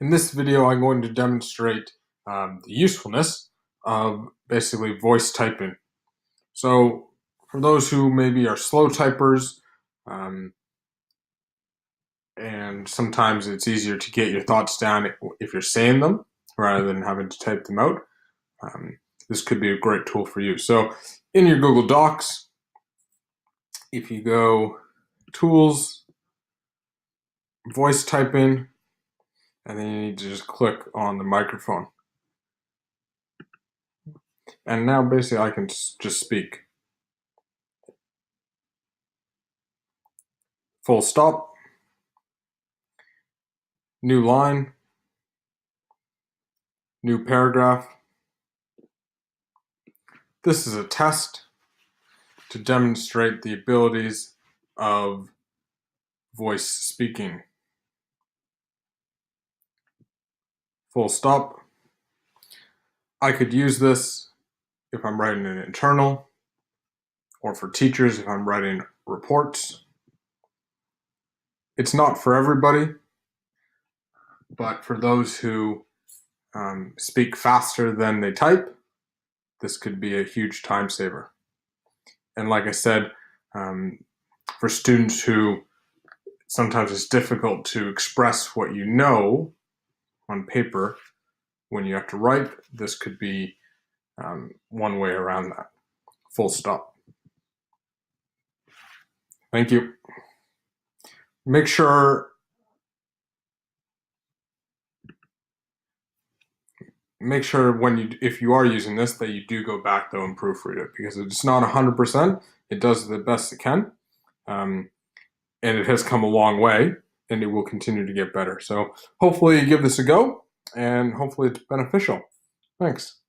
In this video, I'm going to demonstrate the usefulness of basically voice typing. So for those who maybe are slow typers, um, and sometimes it's easier to get your thoughts down if you're saying them rather than having to type them out, um, this could be a great tool for you. So in your Google Docs, if you go Tools, Voice Typing, and then you need to just click on the microphone. And now basically I can just speak. Full stop, new line, new paragraph. This is a test to demonstrate the abilities of voice speaking. Full stop. I could use this if I'm writing an internal, or for teachers if I'm writing reports. It's not for everybody, but for those who speak faster than they type, this could be a huge time saver. And like I said, for students who sometimes it's difficult to express what you know on paper when you have to write, this could be one way around that. Full stop. Thank you. Make sure if you are using this, that you do go back though and proofread it, because it's not 100%. It does the best it can, and it has come a long way, and it will continue to get better. So hopefully you give this a go, and hopefully it's beneficial. Thanks.